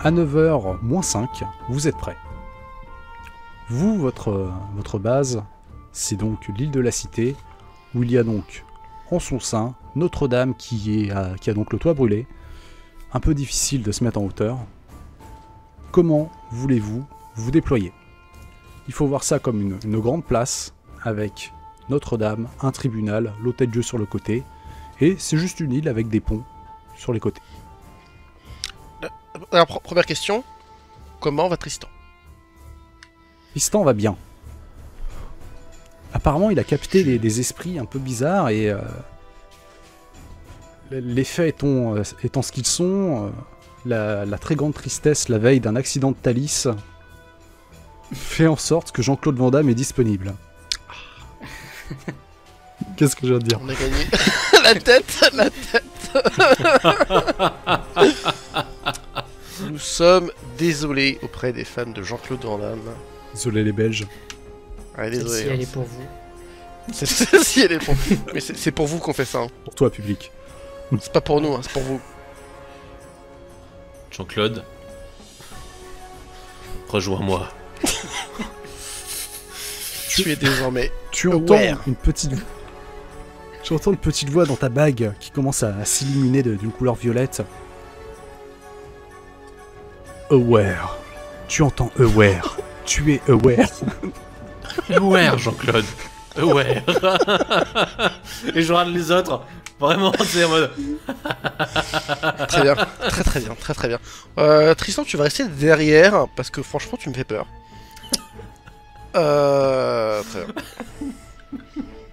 À 9h moins 5, vous êtes prêts. Vous, votre base, c'est donc l'île de la Cité, où il y a donc en son sein Notre-Dame qui a donc le toit brûlé. Un peu difficile de se mettre en hauteur. Comment voulez-vous vous déployer? Il faut voir ça comme une grande place, avec Notre-Dame, un tribunal, l'hôtel-Dieu sur le côté, et c'est juste une île avec des ponts sur les côtés. Alors, première question, comment va Tristan? Tristan va bien. Apparemment, il a capté des esprits un peu bizarres et les faits étant ce qu'ils sont, la très grande tristesse la veille d'un accident de Thalys fait en sorte que Jean-Claude Van Damme est disponible. Qu'est-ce que je viens de dire? On a gagné. La tête. Nous sommes désolés auprès des fans de Jean-Claude Van Damme. Désolé les Belges. Ouais, désolé. Si elle est pour vous. Si elle est pour vous. Mais c'est pour vous qu'on fait ça. Hein. Pour toi, public. C'est pas pour nous, hein, c'est pour vous. Jean-Claude, rejoins-moi. Tu es désormais. Tu entends aware. une petite... Tu entends une petite voix dans ta bague qui commence à s'illuminer d'une couleur violette. Aware. Tu entends aware. Tu es aware. Aware, Jean-Claude. Aware. Et je regarde les autres. Vraiment, c'est en mode... Très bien, très bien. Tristan, tu vas rester derrière parce que franchement, tu me fais peur. Très bien.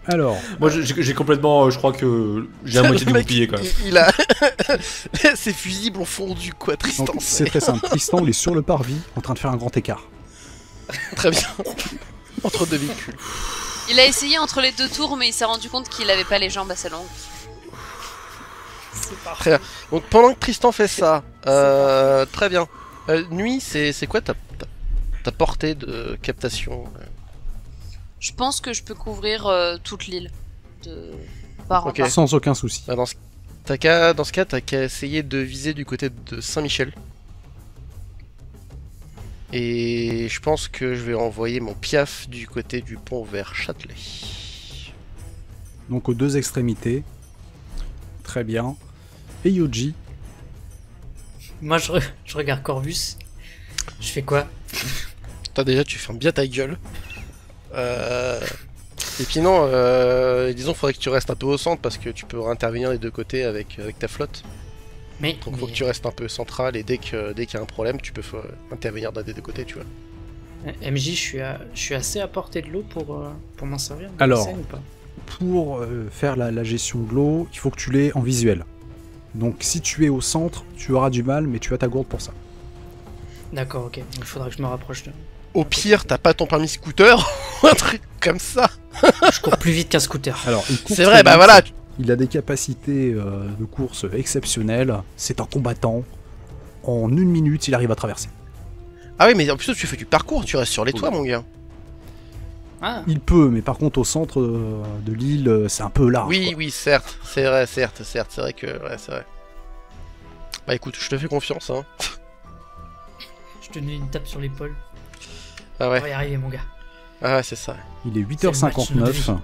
Alors, Moi, j'ai complètement... je crois que j'ai la moitié du bouclier, quand même. Il a. Ses fusibles ont fondu, quoi, Tristan. donc, c'est très simple. Tristan, il est sur le parvis en train de faire un grand écart. Très bien. Entre deux véhicules. Il a essayé entre les deux tours, mais il s'est rendu compte qu'il avait pas les jambes assez longues. Très bien. Donc pendant que Tristan fait ça, très bien. Nuit, c'est quoi ta portée de captation? Je pense que je peux couvrir toute l'île. Par en Ok. bas. Sans aucun souci. Dans ce cas, t'as qu'à essayer de viser du côté de Saint-Michel. Et je pense que je vais envoyer mon piaf du côté du pont vers Châtelet. Donc aux deux extrémités. Très bien. Et Yoji, Moi, je regarde Corvus. Je fais quoi? Toi déjà, tu fermes bien ta gueule. Et puis non, disons, faudrait que tu restes un peu au centre parce que tu peux intervenir des deux côtés avec ta flotte. Mais, Donc faut que tu restes un peu central et dès qu'il y a un problème, tu peux intervenir d'un des deux côtés, tu vois. MJ, je suis assez à portée de l'eau pour m'en servir dans Alors. la scène ou pas? pour faire la gestion de l'eau, il faut que tu l'aies en visuel. Donc si tu es au centre, tu auras du mal, mais tu as ta gourde pour ça. D'accord, ok. Il faudra que je me rapproche de... Au pire, t'as pas ton permis scooter ou un truc comme ça. Je cours plus vite qu'un scooter. Alors, il court C'est très vrai, bah vite, voilà. Il a des capacités de course exceptionnelles. C'est un combattant. En 1 minute, il arrive à traverser. Ah oui, mais en plus tu fais du parcours, tu restes sur les toits, mon gars. Ah, Il peut, mais par contre, au centre de l'île, c'est un peu large. Oui, quoi. oui, certes, c'est vrai, c'est vrai que, ouais, c'est vrai. Bah écoute, je te fais confiance, hein. je te donne une tape sur l'épaule. Ah On ouais, va y arriver, mon gars. ah ouais, c'est ça. Il est C'est le match de notre 8h59.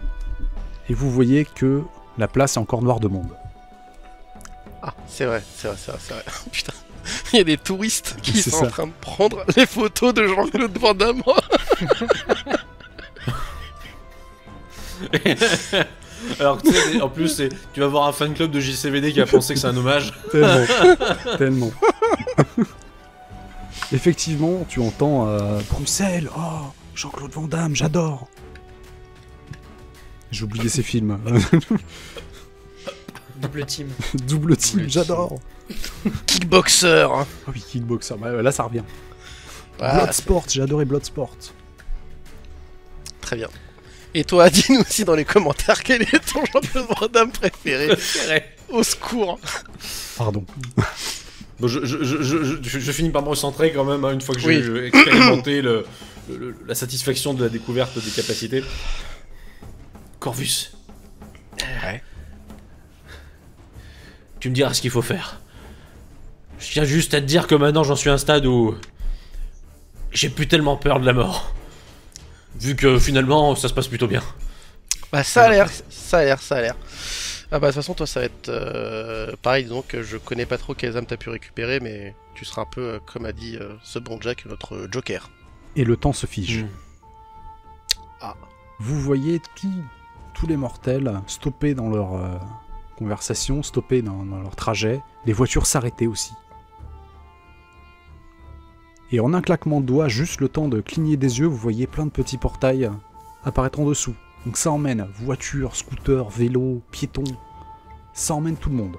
Et vous voyez que la place est encore noire de monde. Ah, c'est vrai. Putain, il y a des touristes qui C'est sont ça. en train de prendre les photos de Jean-Claude Van Damme. Alors tu sais, en plus, tu vas voir un fan club de JCVD qui a pensé que c'est un hommage. Tellement. Tellement. Effectivement, tu entends Bruxelles. Oh, Jean-Claude Van Damme, j'adore. J'ai oublié ces films. Double team. Double team, j'adore. Kickboxer. Ah oui, Kickboxer, bah, là ça revient. Ah, Bloodsport, j'ai adoré Bloodsport. très bien. Et toi, dis-nous aussi dans les commentaires quel est ton Jean-Claude Van Damme préféré. Au secours. Pardon. Bon, je finis par me recentrer quand même, hein, une fois que Oui. j'ai expérimenté la satisfaction de la découverte des capacités. Corvus, Ouais. tu me diras ce qu'il faut faire. Je tiens juste à te dire que maintenant j'en suis à un stade où j'ai plus tellement peur de la mort. Vu que finalement ça se passe plutôt bien. Bah ça a l'air. Ah bah de toute façon toi ça va être pareil, donc je connais pas trop quelles âmes t'as pu récupérer, mais tu seras un peu comme a dit ce bon Jack, notre Joker. Et le temps se fige. Ah. Vous voyez tous les mortels stoppés dans leur conversation, stoppés dans leur trajet, les voitures s'arrêter aussi. Et en un claquement de doigts, juste le temps de cligner des yeux, vous voyez plein de petits portails apparaître en dessous. Donc ça emmène voitures, scooters, vélos, piétons, ça emmène tout le monde.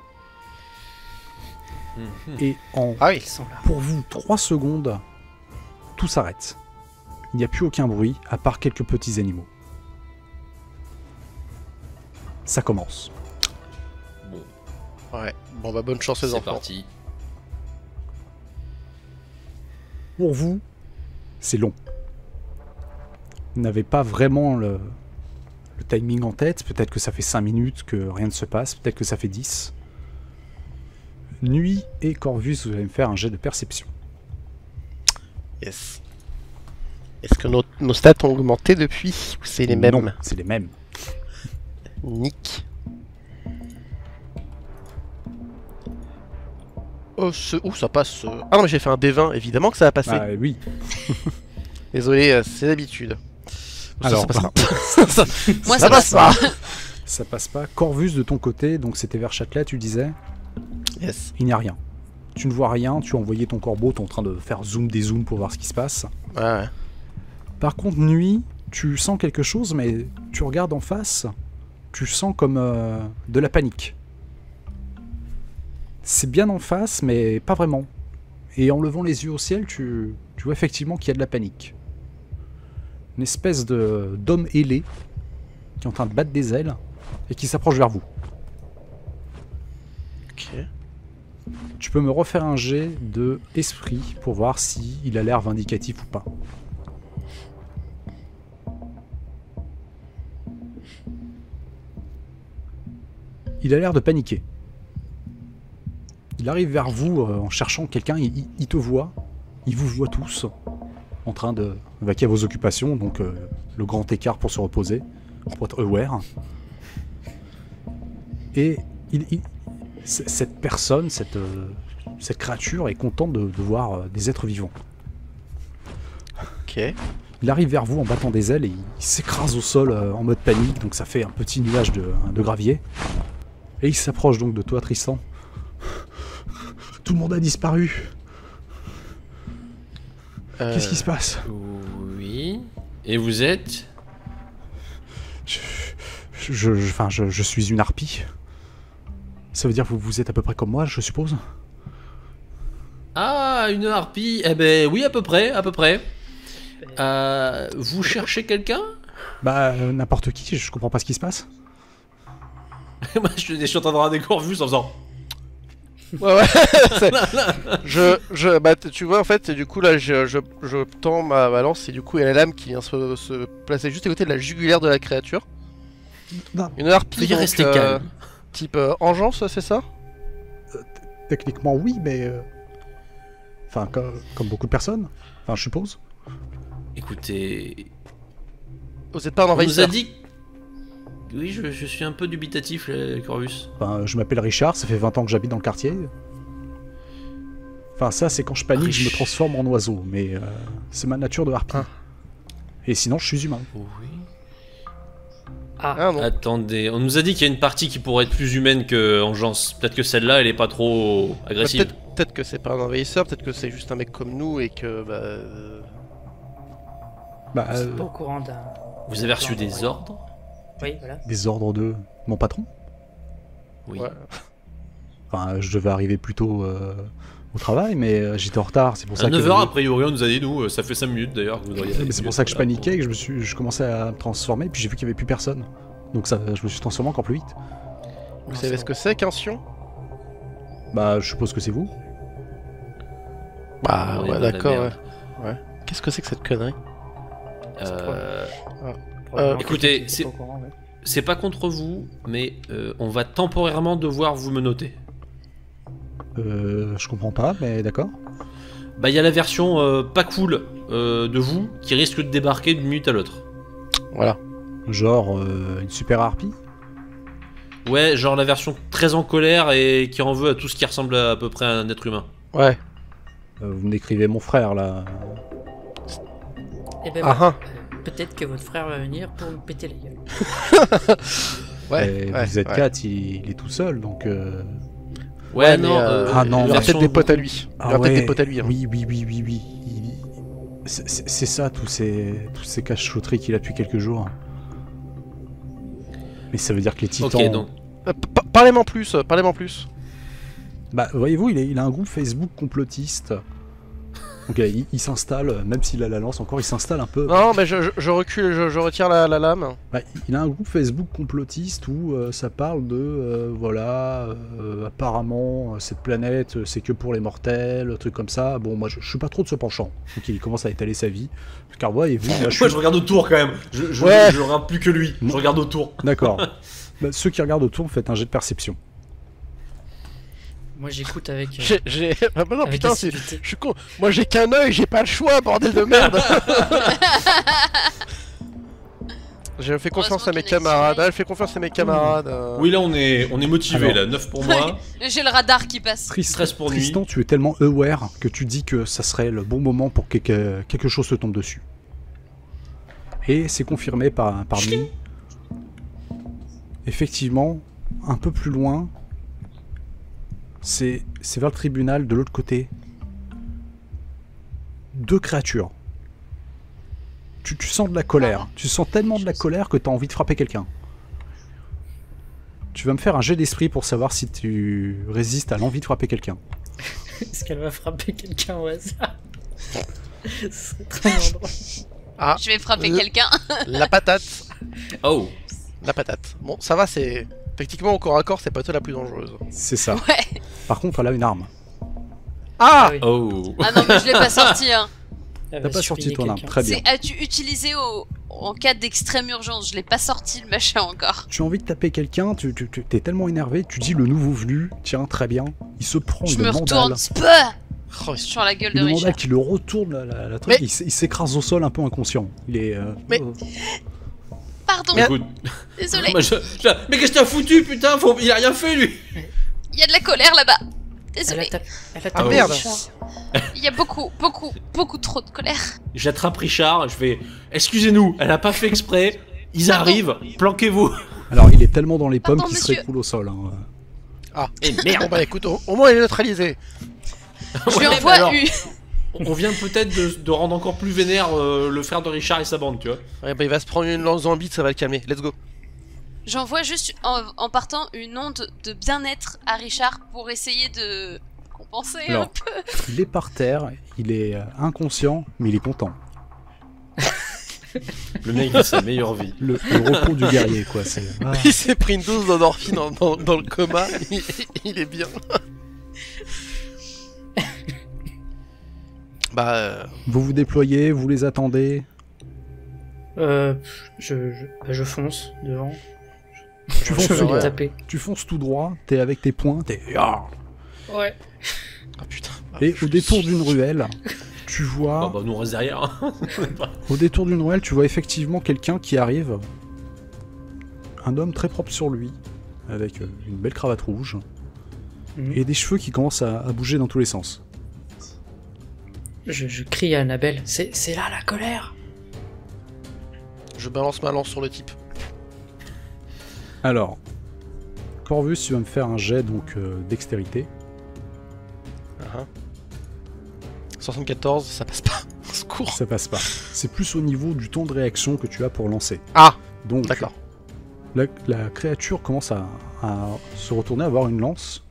Et en, Ah oui. Ils sont là. pour vous, 3 secondes, tout s'arrête. Il n'y a plus aucun bruit, à part quelques petits animaux. Ça commence. Bon, Ouais. Bon bah bonne chance les c'est enfants. parti. Pour vous, c'est long. Vous n'avez pas vraiment le timing en tête. Peut-être que ça fait 5 minutes que rien ne se passe. Peut-être que ça fait 10. Nuit et Corvus, vous allez me faire un jet de perception. Yes. Est-ce que nos stats ont augmenté depuis ou c'est les mêmes? Non, c'est les mêmes. Nick. Oh, ça passe. Ah non, mais j'ai fait un D20, évidemment que ça va passer. Ah oui. Désolé, c'est d'habitude. Alors, ça passe pas. Moi, ça passe pas. Ça passe pas. Corvus, de ton côté, donc c'était vers Châtelet, tu disais, Yes. il n'y a rien. Tu ne vois rien, tu as envoyé ton corbeau, tu es en train de faire zoom des zooms pour voir ce qui se passe. Ouais. Par contre, nuit, tu sens quelque chose, mais tu regardes en face, tu sens comme de la panique. C'est bien en face, mais pas vraiment. Et en levant les yeux au ciel, tu vois effectivement qu'il y a de la panique. Une espèce d'homme ailé qui est en train de battre des ailes et qui s'approche vers vous. Ok. Tu peux me refaire un jet de esprit pour voir si il a l'air vindicatif ou pas. Il a l'air de paniquer. Il arrive vers vous en cherchant quelqu'un, il te voit, il vous voit tous en train de vaquer à vos occupations, donc le grand écart pour se reposer, pour être aware. Et cette personne, cette créature est contente de voir des êtres vivants. Ok. Il arrive vers vous en battant des ailes et il s'écrase au sol en mode panique, donc ça fait un petit nuage de gravier. Et il s'approche donc de toi, Tristan. Tout le monde a disparu. Qu'est-ce qui se passe? Oui. Et vous êtes? Je suis une harpie. Ça veut dire que vous êtes à peu près comme moi, je suppose? Ah, une harpie. Eh ben oui, à peu près, à peu près. Vous cherchez quelqu'un? Bah, n'importe qui, je comprends pas ce qui se passe. Moi, je suis en train de regarder Corvus en faisant. Ouais. Bah, tu vois, en fait, du coup, là, je tends ma balance et du coup, il y a la lame qui vient se placer juste à côté de la jugulaire de la créature. Non. Une harpie. Veuillez donc, rester calme. Type engeance, c'est ça? Techniquement, oui, mais... Enfin, comme beaucoup de personnes. Enfin, je suppose. Écoutez, Vous êtes pas un on nous a envahisseur? dit. Oui, je suis un peu dubitatif, Corvus. Enfin, je m'appelle Richard, ça fait 20 ans que j'habite dans le quartier. Enfin, ça, c'est quand je panique, je me transforme en oiseau, mais c'est ma nature de harpie. Ah. Et sinon, je suis humain. Oui. Ah non. Attendez, on nous a dit qu'il y a une partie qui pourrait être plus humaine que Engeance. Peut-être que celle-là, elle est pas trop agressive. Peut-être que c'est pas un envahisseur, peut-être que c'est juste un mec comme nous et que Bah, Je suis pas au courant d'un. Vous avez reçu des ordres? Oui, voilà. des ordres de mon patron. Oui. Ouais. Enfin, je devais arriver plus tôt au travail, mais j'étais en retard, c'est pour ça À que... 9h, a priori, on nous a dit, nous, ça fait 5 minutes d'ailleurs que vous auriez. Mais c'est pour ça que je paniquais et que je commençais à me transformer, puis j'ai vu qu'il n'y avait plus personne. Donc ça, je me suis transformé encore plus vite. Vous savez ce que c'est qu'un sion? Bah, je suppose que c'est vous. Bah Ouais, ouais, bah, la d'accord, merde. ouais. Qu'est-ce que c'est que cette connerie? Probablement écoutez, que tu c'est- es pas au courant, ouais. C'est pas contre vous, mais on va temporairement devoir vous menoter. Je comprends pas, mais d'accord. Bah, il y a la version pas cool de vous qui risque de débarquer d'une minute à l'autre. Voilà. Genre une super harpie. Ouais, genre la version très en colère et qui en veut à tout ce qui ressemble à peu près à un être humain. Ouais. Vous me décrivez mon frère là. Et ben Ah, voilà. Peut-être que votre frère va venir pour me péter la gueule. Et vous êtes 4, il est tout seul donc. Ouais, mais, non. ah non, il y aura version peut-être des potes à lui. Il y aura peut-être des potes à lui. Hein. Oui. C'est ça, tous ces cache-sauteries qu'il a depuis quelques jours. Mais ça veut dire que les titans. Ok, donc. Parlez-moi plus, Bah, voyez-vous, il a un groupe Facebook complotiste. Donc il s'installe, même s'il a la lance encore, il s'installe un peu. Non, mais je recule, je retire la lame. Bah, il a un groupe Facebook complotiste où ça parle de apparemment cette planète c'est que pour les mortels, truc comme ça. Bon, moi je suis pas trop de ce penchant. Donc il commence à étaler sa vie. Car voyez-vous, là, Moi je regarde autour quand même. Je regarde plus que lui. Je regarde autour. D'accord. Bah, ceux qui regardent autour, faites un jet de perception. Moi j'écoute avec. J'ai. Ah bah non, avec putain, assiduité. je suis con. Moi j'ai qu'un œil, j'ai pas le choix, bordel de merde. Je fais confiance à mes camarades. Ah, je fais confiance à mes camarades. Oui, là on est motivé Alors. là. 9 pour moi. J'ai le radar qui passe. Stress pour nuit. Tristan, tu es tellement aware que tu dis que ça serait le bon moment pour que quelque chose te tombe dessus. Et c'est confirmé par lui. Effectivement, un peu plus loin, c'est vers le tribunal de l'autre côté. 2 créatures. Tu sens de la colère. Tu sens tellement de la colère que tu as envie de frapper quelqu'un. Tu vas me faire un jet d'esprit pour savoir si tu résistes à l'envie de frapper quelqu'un. Est-ce qu'elle va frapper quelqu'un au hasard? Ce serait très drôle. Ah, Je vais frapper Le- quelqu'un. la patate. Oh. La patate. Bon, ça va, c'est. Techniquement, au corps à corps, c'est pas toi la plus dangereuse. C'est ça. Ouais. Par contre, elle a une arme. Ah, oui. Oh. Ah non, mais je l'ai pas sorti. Hein. Elle T'as va pas sorti supiner ton arme. quelqu'un. Très bien. C'est as-tu utilisé en cas d'extrême urgence? Je l'ai pas sorti le machin encore. Tu as envie de taper quelqu'un, t'es tellement énervé, tu dis le nouveau venu, tiens, très bien. Il se prend Je une me mandale. retourne. Spah Oh, sur la gueule de Une mandale Richard. qui le retourne la truc, Mais- il s'écrase au sol un peu inconscient. Il est. Mais- Pardon, Écoute. désolé. Moi, mais qu'est-ce que t'as foutu, putain? Il a rien fait lui. Il y a de la colère là-bas. Elle a Désolé. tapé. Elle a Ah, tapé merde. Richard. Il y a beaucoup trop de colère. J'attrape Richard. Je fais. Excusez-nous. Elle a pas fait exprès. Ils arrivent. Planquez-vous. Alors, il est tellement dans les pommes Pardon, qu'il se monsieur. récoule au sol. Hein. Ah, Et bon merde. bah écoute, au moins il est neutralisé. Je lui Ouais, envoie alors, une. On vient peut-être de rendre encore plus vénère le frère de Richard et sa bande, tu vois. Ouais, bah il va se prendre une lance dans le bide, ça va le calmer. Let's go. J'envoie juste en partant une onde de bien-être à Richard pour essayer de compenser un Alors, peu. il est par terre, il est inconscient, mais il est content. Le mec vit sa meilleure vie. Le repos du guerrier, quoi. C'est. Ah. Il s'est pris une dose d'endorphine dans le coma, il est bien. Bah, Vous vous déployez, vous les attendez. Je fonce devant. Tu Je fonces, vais tout les droit. taper. Tu fonces tout droit, t'es avec tes poings, t'es. Ah. Ouais. ah putain. Et au détour d'une ruelle, tu vois. Ah bah nous on reste derrière. Hein. Au détour d'une ruelle, tu vois effectivement quelqu'un qui arrive. Un homme très propre sur lui, avec une belle cravate rouge, Mhm. et des cheveux qui commencent à bouger dans tous les sens. Je crie à Annabelle. C'est là la colère. Je balance ma lance sur le type. Alors, Corvus, tu vas me faire un jet donc dextérité. 74, ça passe pas. Au secours. Ça passe pas. C'est plus au niveau du temps de réaction que tu as pour lancer. Ah, Donc, d'accord. la créature commence à se retourner, à avoir une lance.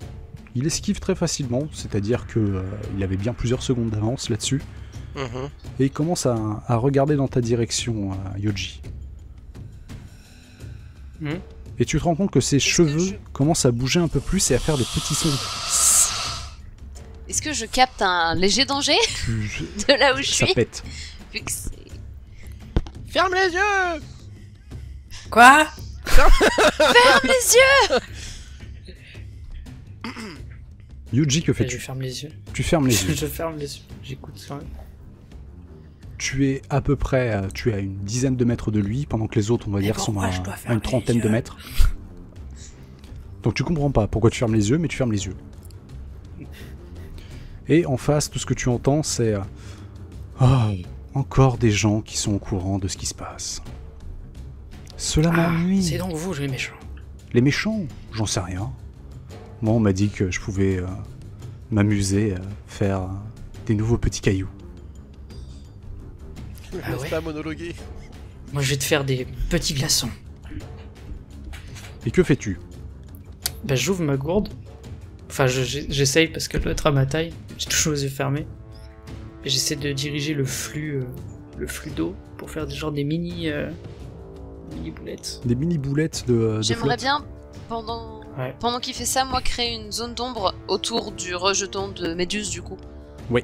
Il esquive très facilement, c'est-à-dire que il avait bien plusieurs secondes d'avance là-dessus. Mhm. Et il commence à regarder dans ta direction, Yoji. Mhm. Et tu te rends compte que ses que cheveux je- commencent à bouger un peu plus et à faire des petits sons. Est-ce que je capte un léger danger Tu- de là où je Ça suis pète. Vu que c'est- Ferme les yeux. Quoi? Ferme les yeux. Yuji, que Je fais-tu? ferme les yeux. Tu fermes les yeux. Je ferme les yeux. J'écoute quand même. Tu es à peu près, tu es à une dizaine de mètres de lui, pendant que les autres, on va Mais dire, sont pourquoi à je dois à une fermer trentaine les de yeux mètres. Donc tu comprends pas pourquoi tu fermes les yeux, mais tu fermes les yeux. Et en face, tout ce que tu entends, c'est oh, encore des gens qui sont au courant de ce qui se passe. Cela m'ennuie. C'est donc vous, les méchants. Les méchants, j'en sais rien. Moi, on m'a dit que je pouvais m'amuser à faire des nouveaux petits cailloux. Ah Laisse ouais pas monologuer. Moi, je vais te faire des petits glaçons. Et que fais-tu? Bah, j'ouvre ma gourde. Enfin, j'essaye parce que l'autre à ma taille. J'ai toujours les yeux fermés. Et j'essaie de diriger le flux d'eau pour faire des mini boulettes. Des mini boulettes de J'aimerais flotte. bien, pendant qu'il fait ça, moi créer une zone d'ombre autour du rejeton de Méduse du coup. Oui.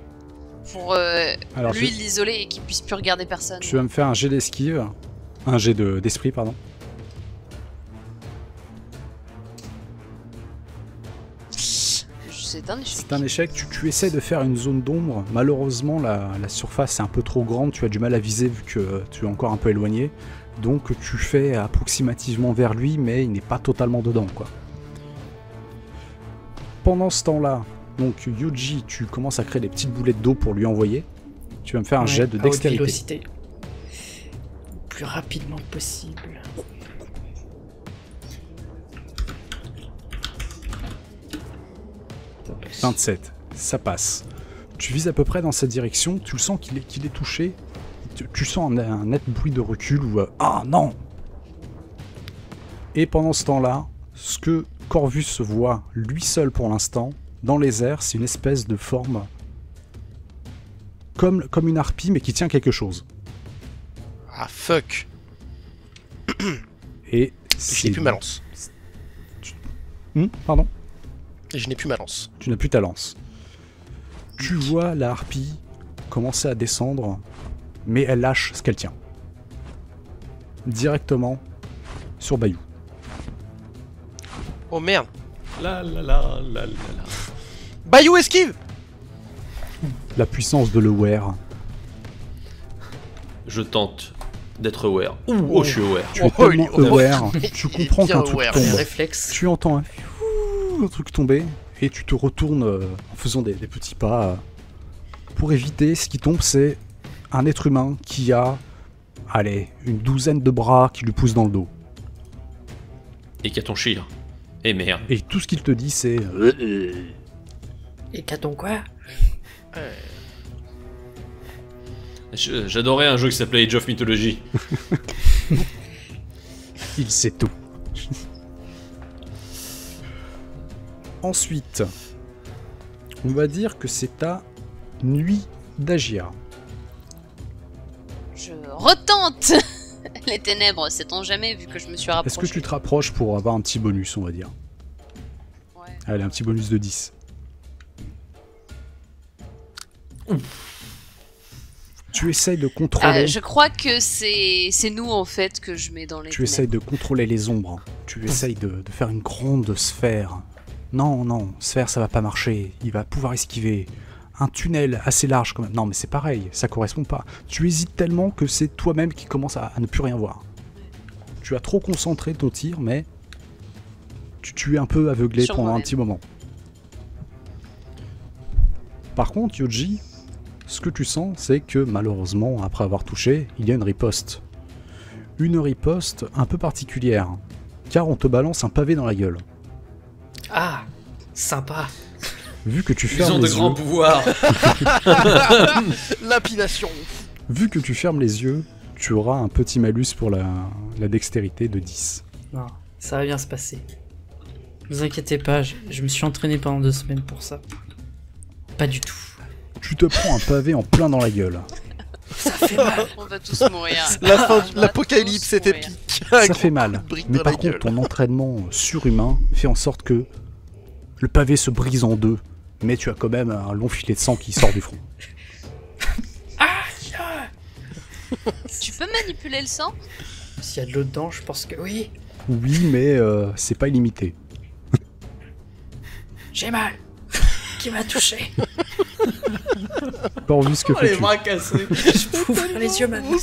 Pour Alors, lui l'isoler et qu'il puisse plus regarder personne. tu vas me faire un jet d'esquive. Un jet d'esprit, pardon. C'est un échec. C'est un échec. Tu essaies de faire une zone d'ombre. Malheureusement, la surface est un peu trop grande. Tu as du mal à viser vu que tu es encore un peu éloigné. Donc tu fais approximativement vers lui, mais il n'est pas totalement dedans, quoi. Pendant ce temps-là, donc Yuji, tu commences à créer des petites boulettes d'eau pour lui envoyer. Tu vas me faire un Ouais, jet de à haute dextérité. vélocité. Le plus rapidement possible. Ça passe. 27, ça passe. Tu vises à peu près dans cette direction, tu le sens qu'il est touché. Tu sens un net bruit de recul ou ah non. Et pendant ce temps-là, ce que Corvus voit lui seul pour l'instant, dans les airs, c'est une espèce de forme comme une harpie mais qui tient quelque chose. Ah fuck. Et Je n'ai plus ma lance. Pardon. Je n'ai plus ma lance. Tu n'as plus ta lance. Tu vois la harpie commencer à descendre, mais elle lâche ce qu'elle tient. Directement sur Bayou. Oh merde. La la la la la la. Bayou esquive. La puissance de l'aware. Je tente d'être aware. Oh, je suis aware. Tu es Oh, il tellement est aware, tu comprends bien qu'un truc aware. Les tombe. réflexes. Tu entends un truc tomber et tu te retournes en faisant des petits pas pour éviter. Ce qui tombe, c'est un être humain qui a, allez, une douzaine de bras qui lui poussent dans le dos. Et qu'à ton chire. Et merde. Et tout ce qu'il te dit, c'est Et qu'a-t-on quoi? J'adorais un jeu qui s'appelait Age of Mythology. il sait tout. Ensuite, on va dire que c'est ta nuit d'Agia. Je retente les ténèbres, sait-on jamais vu que je me suis rapproché. Est-ce que tu te rapproches pour avoir un petit bonus, on va dire? Ouais. Allez, un petit bonus de 10. Tu essayes de contrôler. Je crois que c'est nous en fait que je mets dans les Tu essayes de contrôler les ombres. Tu essayes de faire une grande sphère. Non, sphère, ça va pas marcher. Il va pouvoir esquiver. Un tunnel assez large quand même. Non, mais c'est pareil, ça correspond pas. Tu hésites tellement que c'est toi-même qui commence à ne plus rien voir. Tu as trop concentré ton tir, mais tu es un peu aveuglé Sur pendant un moi-même. petit moment. Par contre, Yoji, ce que tu sens, c'est que malheureusement, après avoir touché, il y a une riposte. Une riposte un peu particulière, car on te balance un pavé dans la gueule. Ah, sympa. Vu que tu Ils fermes ont de les grands yeux, pouvoirs. Lapidation. vu que tu fermes les yeux, tu auras un petit malus pour la dextérité de 10. Non, ça va bien se passer. Ne vous inquiétez pas, je me suis entraîné pendant 2 semaines pour ça. Pas du tout. Tu te prends un pavé en plein dans la gueule. Ça fait mal. On va tous mourir. La fin, On va l'apocalypse tous est mourir. épique. Ça fait mal. Brique Mais dans par la contre, gueule. ton entraînement surhumain fait en sorte que le pavé se brise en deux, mais tu as quand même un long filet de sang qui sort du front. Tu peux manipuler le sang? S'il y a de l'eau dedans, je pense que oui. Oui, mais c'est pas illimité. J'ai mal. qui m'a touché. Corvus, que Oh, les fais-tu? bras cassés. Je peux ouvrir les yeux maintenant.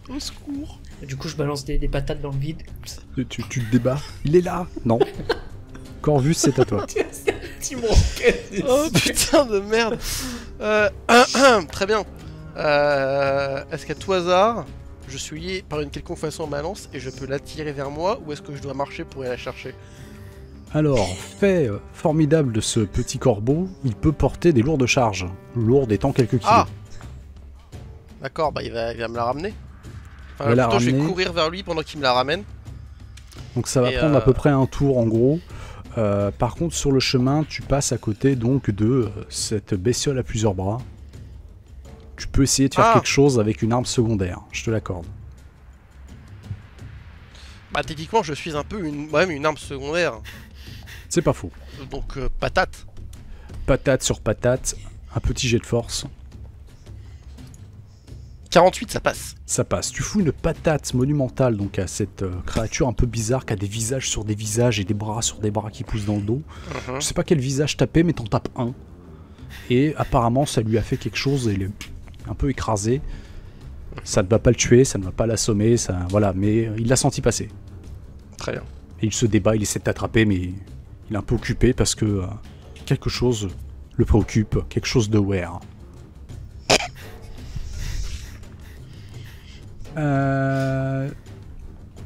Au secours. Du coup, je balance des patates dans le vide. Tu te débats. Il est là. Non. Corvus, c'est à toi. Petit bras cassés. Oh putain de merde. Très bien. Est-ce qu'à tout hasard, je suis lié par une quelconque façon à ma lance et je peux l'attirer vers moi, ou est-ce que je dois marcher pour aller la chercher? Alors, fait formidable de ce petit corbeau, il peut porter des lourdes charges. Lourdes étant quelques kilos. Ah d'accord, bah il va me la ramener. Enfin, Il va la plutôt, je vais ramener. courir vers lui pendant qu'il me la ramène. Donc ça va Et, prendre à peu près un tour en gros. Par contre, sur le chemin, tu passes à côté donc de cette bestiole à plusieurs bras. Tu peux essayer de faire Ah. quelque chose avec une arme secondaire, je te l'accorde. Bah techniquement, je suis un peu moi-même une arme secondaire. C'est pas faux. Donc patate. Patate sur patate, un petit jet de force, 48, ça passe. ça passe. Tu fous une patate monumentale donc à cette créature un peu bizarre qui a des visages sur des visages et des bras sur des bras qui poussent dans le dos. Mhm. Je sais pas quel visage taper, mais t'en tapes un. Et apparemment, ça lui a fait quelque chose et il est un peu écrasé. Ça ne va pas le tuer, ça ne va pas l'assommer, ça, voilà, mais il l'a senti passer. Très bien. Et il se débat, il essaie de t'attraper, mais il est un peu occupé parce que quelque chose le préoccupe, quelque chose de weird.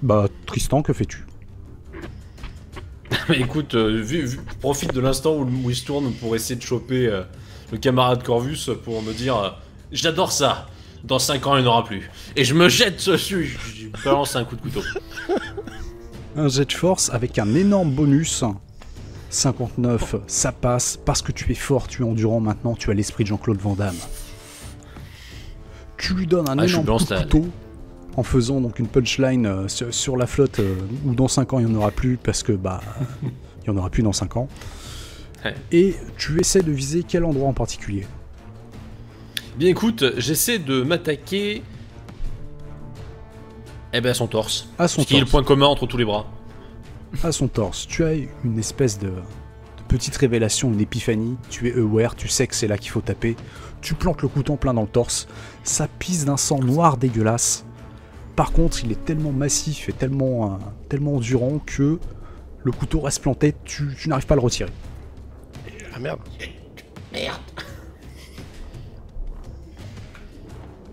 Bah, Tristan, que fais-tu? Mais écoute, profite de l'instant où il se tourne pour essayer de choper le camarade Corvus pour me dire j'adore ça, dans 5 ans il n'y en aura plus. Et je me jette dessus, je balance un coup de couteau. Un jet de force avec un énorme bonus. 59, ça passe parce que tu es fort, tu es endurant maintenant, tu as l'esprit de Jean-Claude Van Damme. Tu lui donnes un Ah, je suis énorme coup de blanc, couteau en faisant donc une punchline sur la flotte où dans 5 ans il n'y en aura plus parce que bah il n'y en aura plus dans 5 ans. Ouais. Et tu essaies de viser quel endroit en particulier? Bien écoute, j'essaie de m'attaquer à son torse. À son Ce qui est le torse. point commun entre tous les bras. À son torse. Tu as une espèce de petite révélation, une épiphanie. Tu es aware, tu sais que c'est là qu'il faut taper. Tu plantes le couteau en plein dans le torse. Ça pisse d'un sang noir dégueulasse. Par contre, il est tellement massif et tellement endurant que le couteau reste planté. Tu n'arrives pas à le retirer. Ah merde.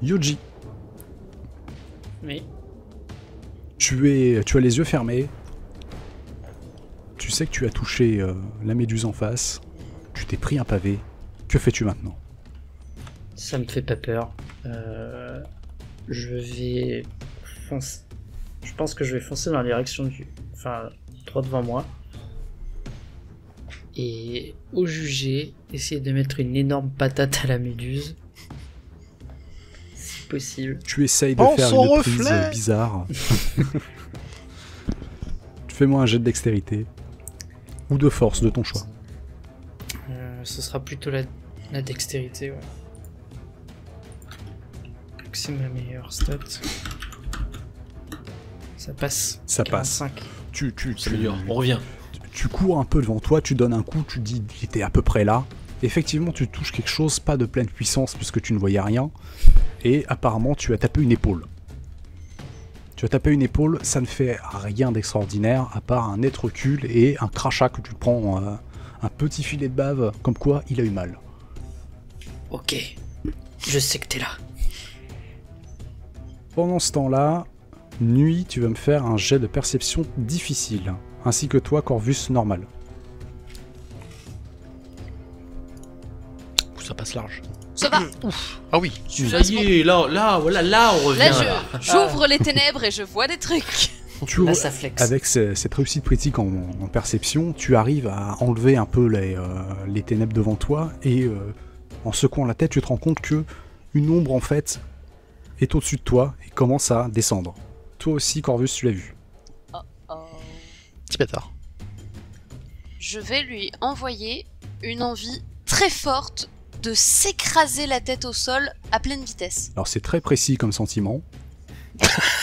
Yoji, Oui. tu as les yeux fermés. Tu sais que tu as touché la méduse en face. Tu t'es pris un pavé. Que fais-tu maintenant? Ça me fait pas peur. Je vais foncer. Je pense que je vais foncer dans la direction du. Enfin, droit devant moi. Et au jugé, essayer de mettre une énorme patate à la méduse. Si possible. Tu essayes de Prends faire son une prise reflet. bizarre. Fais-moi un jet de dextérité. Ou de force, de ton choix. Ce sera plutôt la dextérité, ouais. Donc c'est ma meilleure stat. Ça passe. Ça passe. 45. C'est meilleur, on revient. Tu cours un peu devant toi, tu donnes un coup, tu dis qu'il était à peu près là. Effectivement, tu touches quelque chose, pas de pleine puissance puisque tu ne voyais rien. Et apparemment, tu as tapé une épaule. Tu as tapé une épaule, ça ne fait rien d'extraordinaire à part un net recul et un crachat que tu prends, un petit filet de bave, comme quoi il a eu mal. Ok. Je sais que t'es là. Pendant ce temps-là, Nuit, tu vas me faire un jet de perception difficile, ainsi que toi, Corvus, normal. Ça passe large. Ça va. Ouf. Ah oui. Ça y est, là, voilà, là on revient. Là, j'ouvre les ténèbres et je vois des trucs. Tu Là, ça flex. Avec cette réussite critique en perception, tu arrives à enlever un peu les ténèbres devant toi et en secouant la tête, tu te rends compte que une ombre en fait est au-dessus de toi et commence à descendre. Toi aussi, Corvus, tu l'as vu. Oh. Petit pétard. Je vais lui envoyer une envie très forte de s'écraser la tête au sol à pleine vitesse. Alors c'est très précis comme sentiment.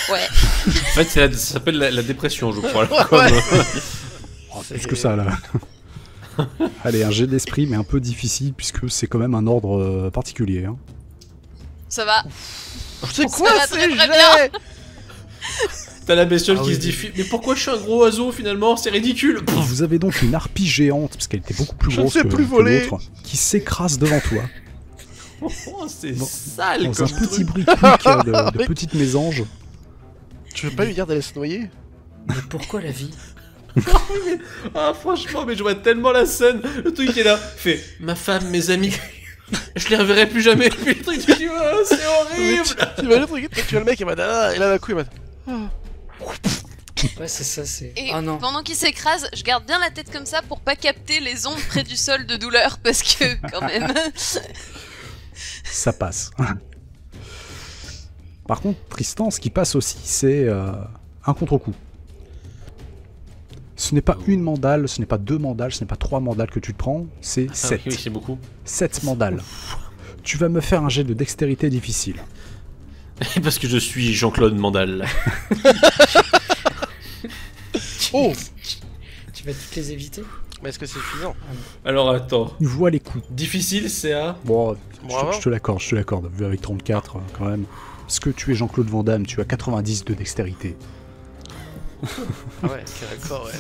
Ouais. En fait, ça s'appelle la dépression, je crois. Ouais. Oh, plus que ça, là. Allez, un jet d'esprit, mais un peu difficile, puisque c'est quand même un ordre particulier. Hein. Ça va. C'est Ça quoi va ces très bien. jets? T'as la bestiole Ah qui oui. se dit mais pourquoi je suis un gros oiseau finalement? C'est ridicule. Vous avez donc une harpie géante, parce qu'elle était beaucoup plus Je ne grosse sais que, plus que voler. l'autre, qui s'écrase devant toi. Oh, c'est Bon, sale Dans comme un petit truc. bruit de Avec- petites mésanges. Tu veux pas lui dire d'aller se noyer? Mais pourquoi la vie? Ah franchement, mais je vois tellement la scène. Le truc est là, fait ma femme, mes amis. Je les reverrai plus jamais. Puis le truc, tu dis oh, c'est horrible. Tu vas le truc, tu vois le mec, il m'a dit, ah, et là d'un coup, il m'a dit, Ouais, c'est ça, c'est. Et Ah non. pendant qu'il s'écrase, je garde bien la tête comme ça pour pas capter les ondes près du sol de douleur, parce que quand même. Ça passe. Par contre, Tristan, ce qui passe aussi, c'est un contre-coup. Ce n'est pas une mandale, ce n'est pas 2 mandales, ce n'est pas 3 mandales que tu te prends, c'est Ah 7. oui, c'est beaucoup. 7 mandales. Tu vas me faire un jet de dextérité difficile. Parce que je suis Jean-Claude Mandal. oh! Tu vas toutes les éviter? Mais est-ce que c'est suffisant? Alors attends. Tu vois les coups. Difficile, c'est à. Bon, Bravo. je te l'accorde, vu avec 34 quand même. Parce que tu es Jean-Claude Van Damme, tu as 90 de dextérité. Ah ouais, ok, d'accord, ouais.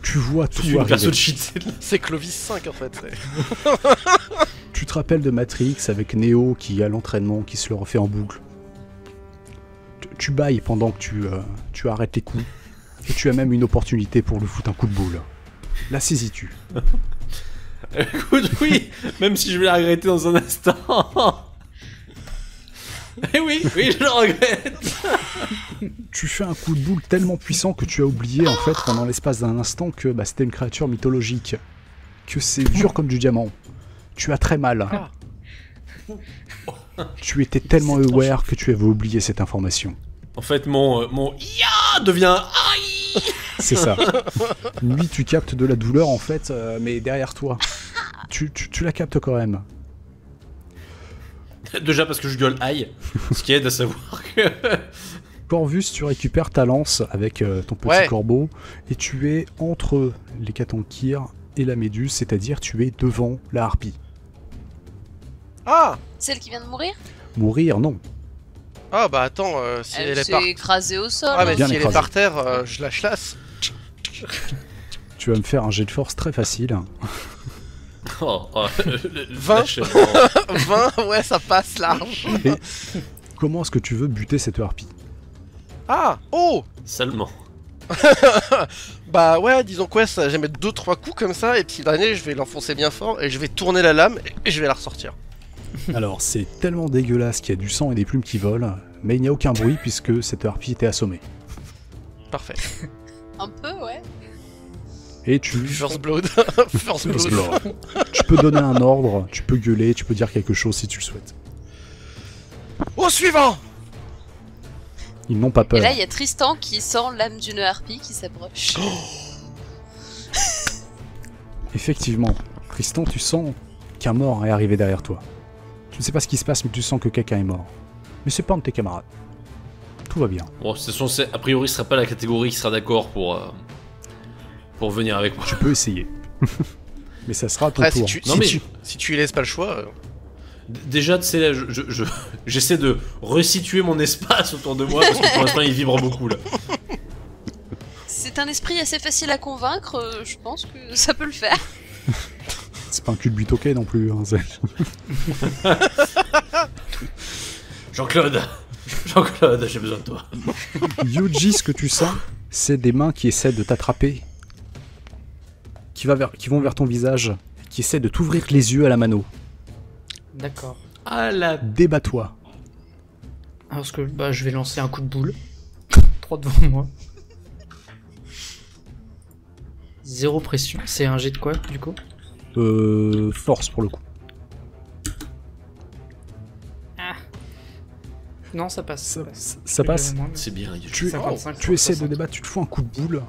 Tu vois Je tout suis le perso arriver. de cheat. C'est Clovis 5 en fait. c'est- Tu te rappelles de Matrix avec Neo qui a l'entraînement, qui se le refait en boucle. Tu bailles pendant que tu arrêtes les coups. Et tu as même une opportunité pour lui foutre un coup de boule. La saisis-tu? Écoute, oui, même si je vais la regretter dans un instant. Eh oui, je le regrette. Tu fais un coup de boule tellement puissant que tu as oublié en fait pendant l'espace d'un instant que c'était une créature mythologique. Que c'est dur comme du diamant. Tu as très mal. Tu étais tellement aware que tu avais oublié cette information. En fait, mon ya devient aïe. C'est ça. Lui, tu captes de la douleur en fait, mais derrière toi. Tu la captes quand même. Déjà parce que je gueule aïe, ce qui aide à savoir que. Corvus, tu récupères ta lance avec ton petit Ouais. corbeau et tu es entre les Katankir et la méduse, c'est-à-dire tu es devant la harpie. Ah! Celle qui vient de mourir, Mourir, non. Ah bah attends, si elle, elle est s'est par... écrasée au sol. Ah mais Bien si elle est écrasée. par terre, je la chlasse. Tu vas me faire un jet de force très facile. Oh, 20. lâchez-moi. 20, ouais ça passe large. Et comment est-ce que tu veux buter cette harpie? Ah! Oh! Salement. Bah ouais, disons quoi, ça, je vais mettre 2-3 coups comme ça, et puis le dernier, je vais l'enfoncer bien fort, et je vais tourner la lame, et je vais la ressortir. Alors, c'est tellement dégueulasse qu'il y a du sang et des plumes qui volent, mais il n'y a aucun bruit puisque cette harpie était assommée. Parfait. Un peu, ouais. Et tu... First Blood. First First Blood. blood. Tu peux donner un ordre, tu peux gueuler, tu peux dire quelque chose si tu le souhaites. Au suivant! Ils n'ont pas Et peur. là, il y a Tristan qui sent l'âme d'une harpie qui s'approche. Effectivement, Tristan, tu sens qu'un mort est arrivé derrière toi. Tu ne sais pas ce qui se passe, mais tu sens que quelqu'un est mort. Mais c'est pas un de tes camarades. Tout va bien. Bon, ce sont, a priori, ce sera pas la catégorie qui sera d'accord pour venir avec moi. Tu peux essayer. Mais ça sera à ton Après, tour. Non, mais- si tu lui laisses pas le choix... Déjà, tu sais, là, j'essaie de resituer mon espace autour de moi parce que pour l'instant, il vibre beaucoup là. C'est un esprit assez facile à convaincre, je pense que ça peut le faire. C'est pas un cul de butoquet non plus. Hein, Jean-Claude, j'ai besoin de toi. Yuji, ce que tu sens, c'est des mains qui essaient de t'attraper, qui vont vers ton visage, qui essaient de t'ouvrir les yeux à la mano. D'accord. Ah la. Débat-toi. Parce que je vais lancer un coup de boule. 3 devant moi. 0 pression. C'est un jet de quoi du coup? Force pour le coup. Non, ça passe. Ça passe. C'est bien, Tu, 55 tu essaies de 60. débattre, tu te fous un coup de boule,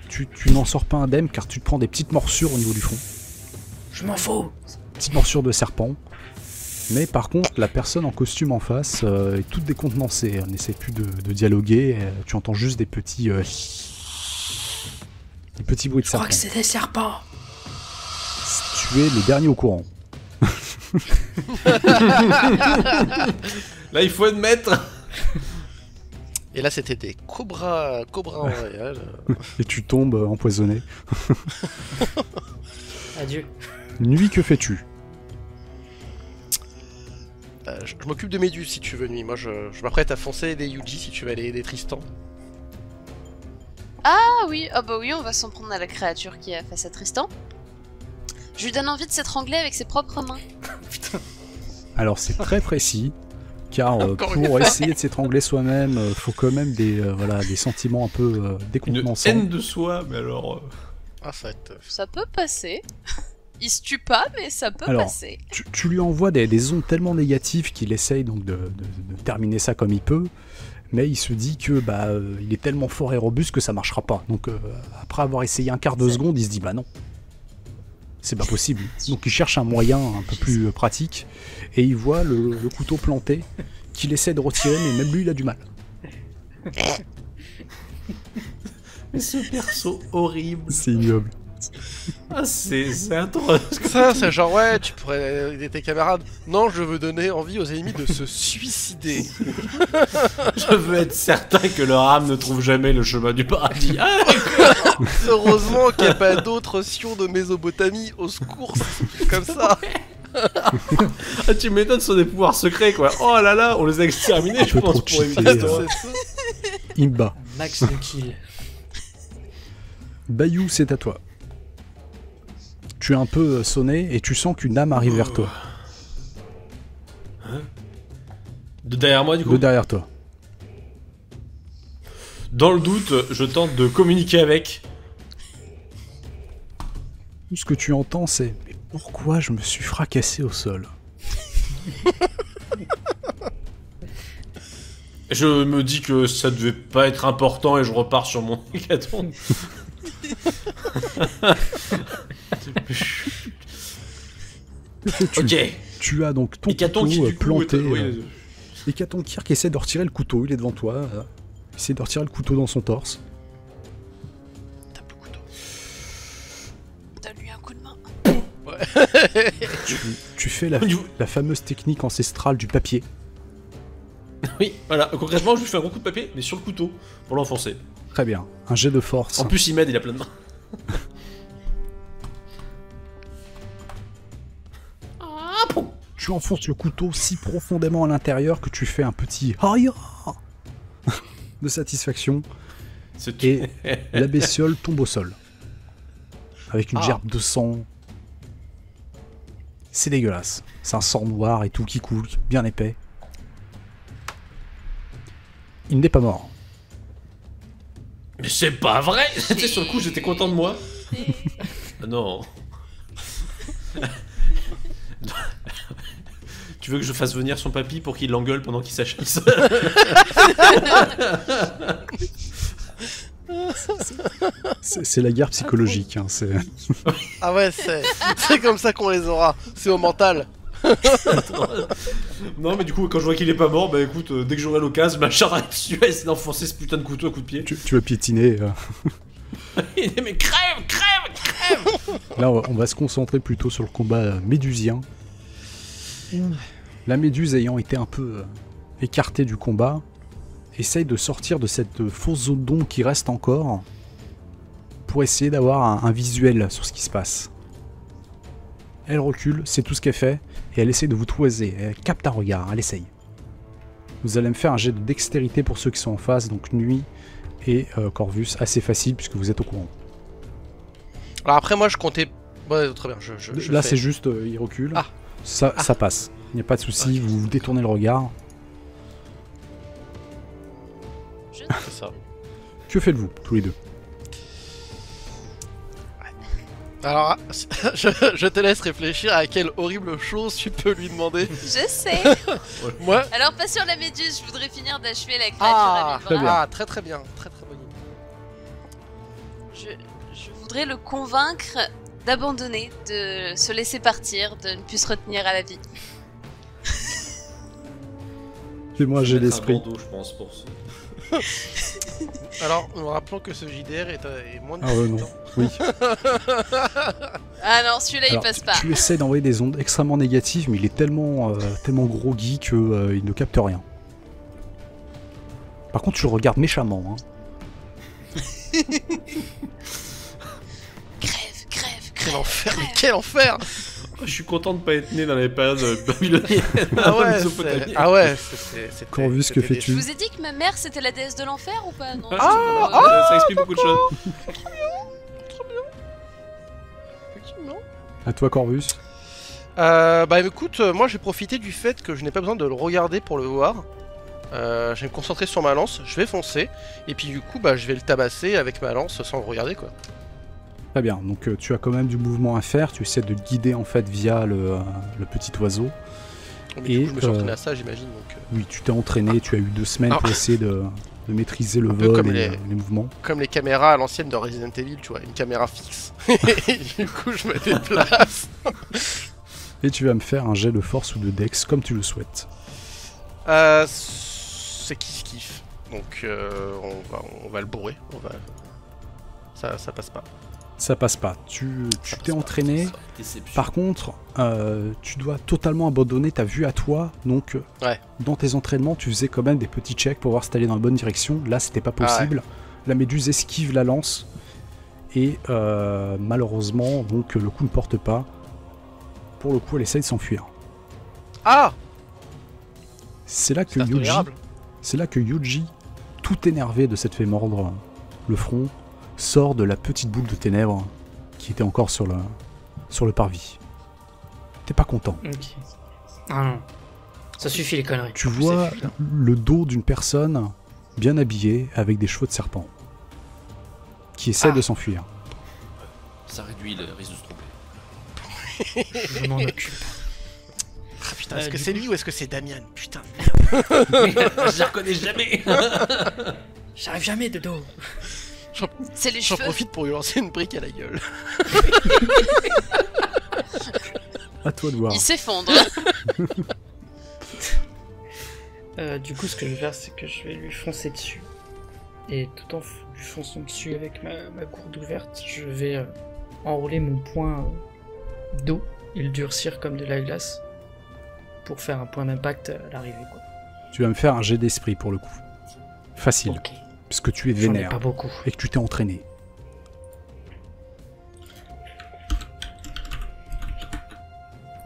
tu n'en sors pas indemne car tu te prends des petites morsures au niveau du front. Je m'en fous. Petites morsures de serpent. Mais par contre, la personne en costume en face est toute décontenancée. Elle n'essaie plus de dialoguer. Tu entends juste des petits. Des petits bruits de Je crois serpents. que c'est des serpents. Tu es le dernier au courant. Là, il faut admettre. Et là, c'était des cobras en voyage. Et tu tombes empoisonné. Adieu. Nuit, que fais-tu? Je m'occupe de Méduse si tu veux, Nuit. Moi, je m'apprête à foncer des Yuji si tu veux aller aider Tristan. Ah oui, oh bah oui, on va s'en prendre à la créature qui est face à Tristan. Je lui donne envie de s'étrangler avec ses propres mains. Alors c'est très précis, car Encore une pour fois. essayer de s'étrangler soi-même, faut quand même des sentiments un peu Une décontenançants. haine de soi, mais alors. Ah, ça va être... Ça peut passer. Il se tue pas, mais ça peut Alors, passer. Tu lui envoies des ondes tellement négatives qu'il essaye donc de terminer ça comme il peut, mais il se dit que il est tellement fort et robuste que ça marchera pas. Donc après avoir essayé un quart de seconde, il se dit bah non, c'est pas possible. Donc il cherche un moyen un peu plus pratique et il voit le couteau planté qu'il essaie de retirer, mais même lui il a du mal. Mais ce perso horrible. C'est ignoble. Ah, c'est atroce. Ça, c'est genre, ouais, tu pourrais aider tes camarades. Non, je veux donner envie aux ennemis de se suicider. Je veux être certain que leur âme ne trouve jamais le chemin du paradis. Ah, Heureusement qu'il n'y a pas d'autres sions de Mésopotamie, au secours, comme ça. ah, tu m'étonnes sur des pouvoirs secrets, quoi. Oh là là, on les a exterminés, Un je peu pense, trop pour cheaté, éviter hein. ça. Imba. Max de kill. Bayou, c'est à toi. Tu es un peu sonné et tu sens qu'une âme arrive vers toi. De derrière moi, du coup. De derrière toi. Dans le doute, je tente de communiquer avec. Tout ce que tu entends, c'est « Mais pourquoi je me suis fracassé au sol ?» Je me dis que ça devait pas être important et je repars sur mon hécatombe. Que fais-tu ? Ok. Tu as donc ton Hécatombe qui couteau du coup planté. est- oui, Hécatombe qui essaie de retirer le couteau, il est devant toi. Il essaie de retirer le couteau dans son torse. Tape le couteau. Donne-lui un coup de main. Tu fais la fameuse technique ancestrale du papier. Oui, voilà. Concrètement, je lui fais un gros coup de papier, mais sur le couteau, pour l'enfoncer. Très bien. Un jet de force. En plus, il m'aide, il a plein de mains. Tu enfonces le couteau si profondément à l'intérieur que tu fais un petit « Aïe !» de satisfaction. C'est tout. Et la bestiole tombe au sol. Avec une Ah. gerbe de sang. C'est dégueulasse. C'est un sang noir et tout qui coule, bien épais. Il n'est pas mort. Mais c'est pas vrai. Tu sais, sur le coup, j'étais content de moi. Ah non. Tu veux que je fasse venir son papy pour qu'il l'engueule pendant qu'il s'achisse? C'est la guerre psychologique. Hein, c'est... Ah ouais, c'est comme ça qu'on les aura. C'est au mental. Non, mais du coup, quand je vois qu'il est pas mort, bah écoute, dès que j'aurai l'occasion, ma charge dessus, essayer d'enfoncer ce putain de couteau à coups de pied. tu vas piétiner. Mais crève. Là, on va se concentrer plutôt sur le combat médusien. La méduse ayant été un peu écartée du combat, essaye de sortir de cette fausse zone d'ombre qui reste encore pour essayer d'avoir un visuel sur ce qui se passe. Elle recule, c'est tout ce qu'elle fait, et elle essaie de vous toiser. Elle capte un regard, elle essaye. Vous allez me faire un jet de dextérité pour ceux qui sont en face, donc Nuit et Corvus, assez facile puisque vous êtes au courant. Alors après, moi, je comptais... Ouais, très bien, je Là, fais. c'est juste, il recule. Ah. Ça passe. Il n'y a pas de souci, vous détournez le regard. C'est ça. Que faites-vous, tous les deux? Alors, je te laisse réfléchir à quelle horrible chose tu peux lui demander. Je sais. Moi... Alors, pas sur la méduse, je voudrais finir d'achever la créature Ah, à mes très bras. bien. ah, très très bien, très très bonne idée. Je voudrais le convaincre d'abandonner, de se laisser partir, de ne plus se retenir à la vie. Fais-moi un jet Mettre un d'esprit. bandeau, je pense, pour ce... Alors, nous rappelons que ce JDR est moins de Ah ouais, 18 non. ans. Oui. Ah non, celui-là il Alors, passe pas. tu essaies d'envoyer des ondes extrêmement négatives, mais il est tellement groggy que il ne capte rien. Par contre, tu le regardes méchamment. Hein. Crève. Quel enfer, mais quel enfer. Je suis content de pas être né dans les périodes babyloniennes. Ah ouais, mésopotamiennes. c'était... Corvus, que c'était fais-tu? Je vous ai dit que ma mère c'était la déesse de l'enfer ou pas? Non. Ça explique beaucoup de choses. Effectivement. À toi, Corvus. Bah écoute, moi j'ai profité du fait que je n'ai pas besoin de le regarder pour le voir. Je vais me concentrer sur ma lance, je vais foncer, et puis du coup bah je vais le tabasser avec ma lance sans le regarder quoi. Très bien, donc tu as quand même du mouvement à faire, tu essaies de te guider en fait via le petit oiseau. Mais Et, du coup je me suis entraîné à ça j'imagine donc... Oui, tu t'es entraîné, tu as eu 2 semaines Ah. pour essayer de maîtriser le Un peu vol comme et les- les mouvements. Comme les caméras à l'ancienne de Resident Evil, tu vois, une caméra fixe. Et du coup je me déplace. Et tu vas me faire un jet de force ou de dex comme tu le souhaites. C'est kiff. Donc on va le bourrer. Ça passe pas. Ça passe pas, tu Ça t'es passe entraîné. Déception. Par contre, tu dois totalement abandonner ta vue à toi, donc Ouais. dans tes entraînements, tu faisais quand même des petits checks pour voir si t'allais dans la bonne direction. Là, c'était pas possible. La méduse esquive la lance, et malheureusement, donc le coup ne porte pas. Pour le coup, elle essaye de s'enfuir. Ah, C'est là que c'est Yuji, intolérable. tout énervé de s'être fait mordre le front, sort de la petite boule de ténèbres qui était encore sur le parvis. T'es pas content. Ok. Ah non. Ça suffit les conneries. Tu Ça vois suffit. le dos d'une personne bien habillée avec des cheveux de serpent qui essaie de s'enfuir. Ça réduit le risque de se tromper. Je m'en occupe. Ah putain, est-ce que du c'est coup, lui ou est-ce que c'est Damian? Putain. Je la reconnais jamais. J'arrive jamais de dos. C'est les J'en cheveux. profite pour lui lancer une brique à la gueule. À toi de voir. Il s'effondre. Du coup, ce que je vais faire, c'est que je vais lui foncer dessus. Et tout en lui fonçant dessus avec ma gourde ouverte, je vais enrouler mon poing d'eau et le durcir comme de la glace pour faire un point d'impact à l'arrivée. Quoi. Tu vas me faire un jet d'esprit pour le coup. Facile, Ok. puisque tu es J'en ai vénère pas beaucoup. et que tu t'es entraîné.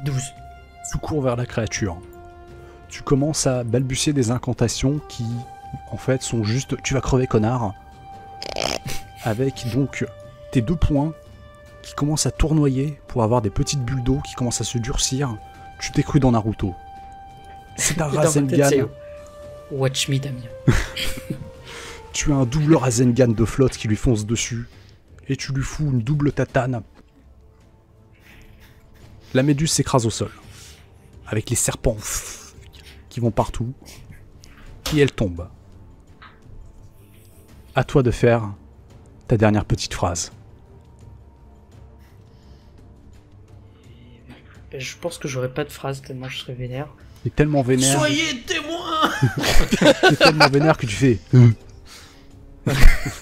« 12. Tu cours vers la créature. Tu commences à balbutier des incantations qui, en fait, sont juste « tu vas crever, connard !» avec donc tes 2 poings qui commencent à tournoyer pour avoir des petites bulles d'eau qui commencent à se durcir. Tu t'es cru dans Naruto. C'est un Dans ma tête, c'est Rasengan. Watch me, Damien. Tu as un double Rasengan de flotte qui lui fonce dessus. Et tu lui fous une double tatane. La méduse s'écrase au sol. Avec les serpents qui vont partout. Et elle tombe. À toi de faire ta dernière petite phrase. Ben, je pense que j'aurai pas de phrase tellement je serai vénère. T'es tellement vénère. Soyez témoins. T'es tellement vénère que tu fais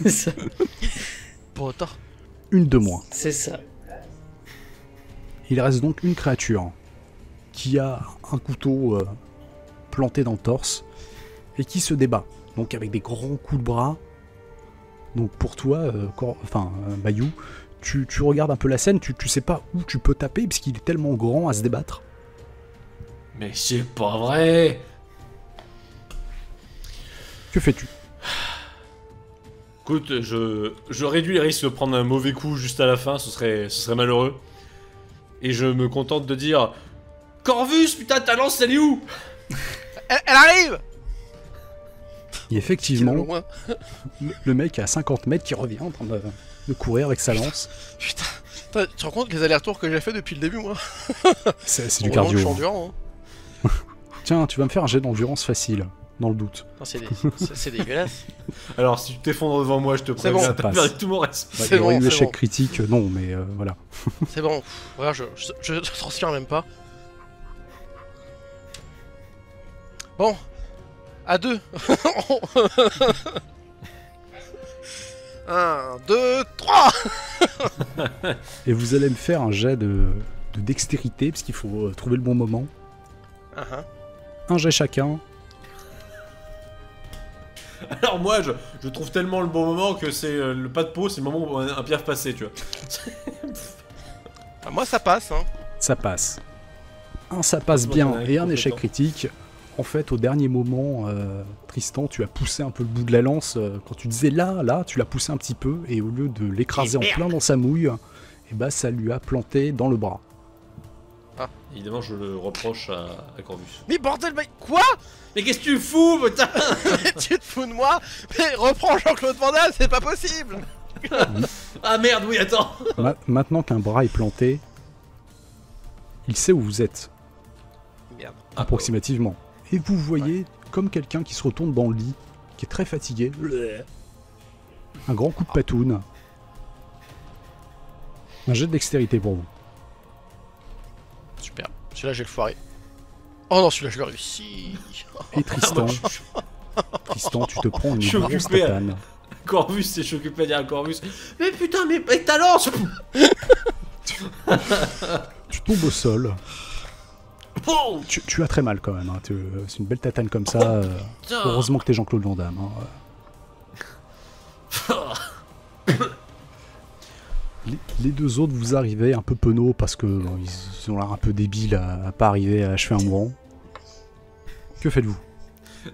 C'est ça. Pour autant. une de moins. C'est ça. Il reste donc une créature qui a un couteau planté dans le torse et qui se débat. Donc avec des grands coups de bras. Donc pour toi, Bayou, tu regardes un peu la scène, tu sais pas où tu peux taper parce qu'il est tellement grand à se débattre. Mais c'est pas vrai. Que fais-tu? Écoute, je réduis les risques de prendre un mauvais coup juste à la fin, ce serait malheureux. Et je me contente de dire Corvus, putain, ta lance, elle est où? Elle arrive. Et effectivement, Au loin. le mec à 50 mètres qui revient en train de courir avec sa lance. Putain. Putain, tu te rends compte les allers-retours que j'ai fait depuis le début, moi? C'est du Heureusement que je cardio. suis hein. endurant, hein. Tiens, tu vas me faire un jet d'endurance facile, dans le doute. Non, c'est dégueulasse. Alors, si tu t'effondres devant moi, je te C'est préviens, bon. t'as Passe. perdu tout mon reste. Bah, C'est il y aurait bon, eu c'est échec bon. critique, non, mais voilà. C'est bon. Voilà, je transpire même pas. Bon. À 2. 1, 2, 3. Et vous allez me faire un jet de dextérité, parce qu'il faut trouver le bon moment. Un jet chacun. Alors moi, je trouve tellement le bon moment que c'est le pas de peau, c'est le moment où un piaf passé, tu vois. Ah, moi ça passe, hein. Ça passe. Ça passe Moi, bien, j'en ai et un compétent. échec critique. En fait, au dernier moment, Tristan, tu as poussé un peu le bout de la lance. Quand tu disais là, tu l'as poussé un petit peu, et au lieu de l'écraser en plein dans sa mouille, et bah ça lui a planté dans le bras. Évidemment, je le reproche à Corvus. Mais bordel, mais quoi? Mais qu'est-ce que tu fous, putain? Tu te fous de moi? Mais reprends Jean-Claude Van Damme, c'est pas possible. Ah merde, oui, attends. Maintenant qu'un bras est planté, il sait où vous êtes, Merde. approximativement. Et vous voyez comme quelqu'un qui se retourne dans le lit, qui est très fatigué. Un grand coup de patoune. Un jet de dextérité pour vous. Super. Celui-là, j'ai le foiré. Oh non, celui-là, je l'ai réussi. Et Tristan, Tristan, tu te prends Je une suis grosse occupé, tatane. Corvus, je suis occupé à dire à Corvus. Mais putain, mais avec ta lance. Tu tombes au sol. Oh, Tu as très mal quand même. Hein. C'est une belle tatane comme ça. putain. Heureusement que t'es Jean-Claude Van Damme. Hein. Les deux autres, vous arrivez un peu penauds parce que bon, ils ont l'air un peu débiles à pas arriver à achever un mourant. Que faites-vous?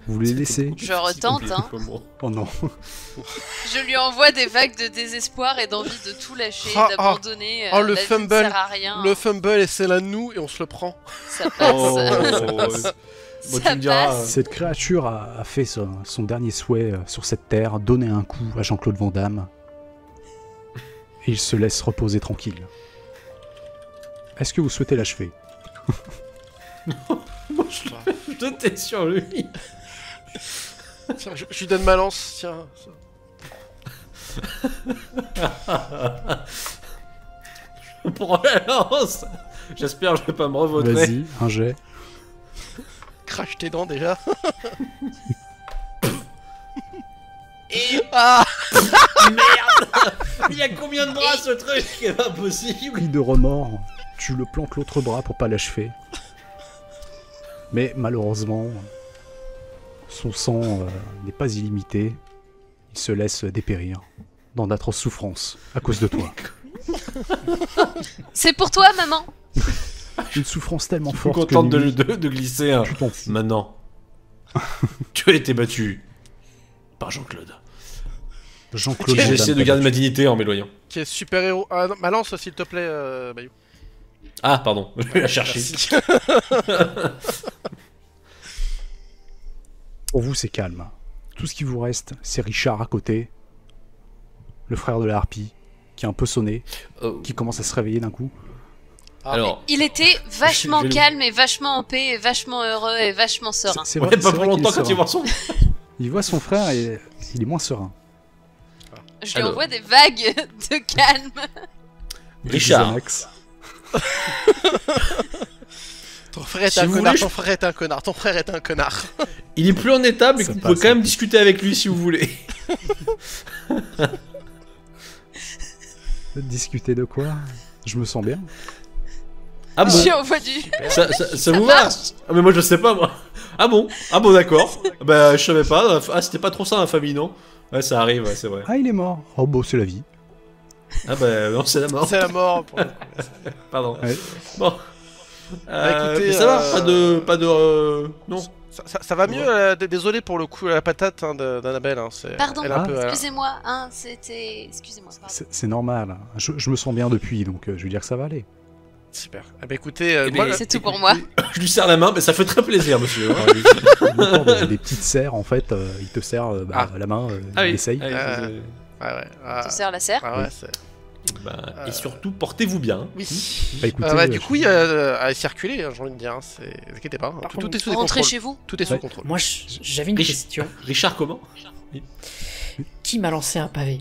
Vous les laissez? Je retente, hein. Oh non. Je lui envoie des vagues de désespoir et d'envie de tout lâcher, Ah, d'abandonner. oh, le la vie fumble. ne sert à rien. Le fumble et c'est là de nous et on se le prend. Ça passe. Oh, Ça tu me diras, passe. Cette créature a fait son dernier souhait sur cette terre, donner un coup à Jean-Claude Van Damme. Et il se laisse reposer tranquille. Est-ce que vous souhaitez l'achever? je t'es sur lui. Tiens, je lui donne ma lance, tiens. Pour la lance. J'espère que je vais pas me revoter. Vas-y, un jet. Crache tes dents déjà. Et ah, Il y a combien de bras ce truc? C'est pas possible. Pris de remords, tu le plantes l'autre bras pour pas l'achever. Mais malheureusement, son sang n'est pas illimité. Il se laisse dépérir dans d'atroces souffrances à cause de toi. C'est pour toi, maman. Une souffrance tellement Je suis forte contente que lui, de glisser un. tu t'en fous. Maintenant, tu as été battu par Jean-Claude. Jean-Claude J'ai Van essayé Damme de garder t'a ma battu. dignité en m'éloignant. qui est super héros. Ah non, ma lance s'il te plaît, Bayou. Ah, pardon, je vais la chercher. Merci. Pour vous, c'est calme. Tout ce qui vous reste, c'est Richard à côté, le frère de la harpie, qui est un peu sonné, Oh. qui commence à se réveiller d'un coup. Alors, Il était vachement Je vais le- calme et vachement en paix et vachement heureux et vachement serein. C'est ouais, vrai, pas c'est pour vrai qu'il longtemps est quand il serein. voit son. Il voit son frère et il est moins serein. Je lui Alors. envoie des vagues de calme. Richard. Xanax. Ton frère est Si un vous connard, voulez, ton frère est un connard, ton frère est un connard. Il est plus en état, mais Ça vous passe, pouvez quand même hein. discuter avec lui si vous voulez. Discuter de quoi? Je me sens bien. Ah bon? Je lui envoie du. Ça vous va? Ah, mais moi je sais pas moi. Ah bon, d'accord. Bah je savais pas. Ah c'était pas trop ça la famille non? Ouais ça arrive, ouais, c'est vrai. Ah, il est mort. Oh, bon, c'est la vie. Ah bah non c'est la mort. C'est la mort. Pour... Pardon. Ouais. Bon. écoutez, mais ça va, pas de non. Ça va mieux, désolé pour le coup, la patate hein, d'Annabelle. Hein, Pardon, elle est un peu, excusez-moi, hein, c'était. Excusez-moi, pardon. C'est normal. Je me sens bien depuis, donc je veux dire que ça va aller. Super. Eh ben écoutez, Eh ben, moi, C'est tout pour moi. Je lui serre la main, mais ça fait très plaisir monsieur. hein. Il m'accorde des petites serres, en fait. Il te serre la main, Ah il oui. essaye. Ah oui, Euh, c'est- ouais, ouais. Tu serres la serre. Ah ouais, c'est... Et surtout portez-vous bien. Oui. Bah, écoutez, Ouais, du coup, il y a à circuler, hein, j'ai envie de dire. Hein, ne inquiétez pas. Par Tout contre, est sous Rentrez contrôle. chez vous. Tout est sous Ouais. contrôle. Moi, j'avais une Rich- question. Richard comment? Qui m'a lancé un pavé?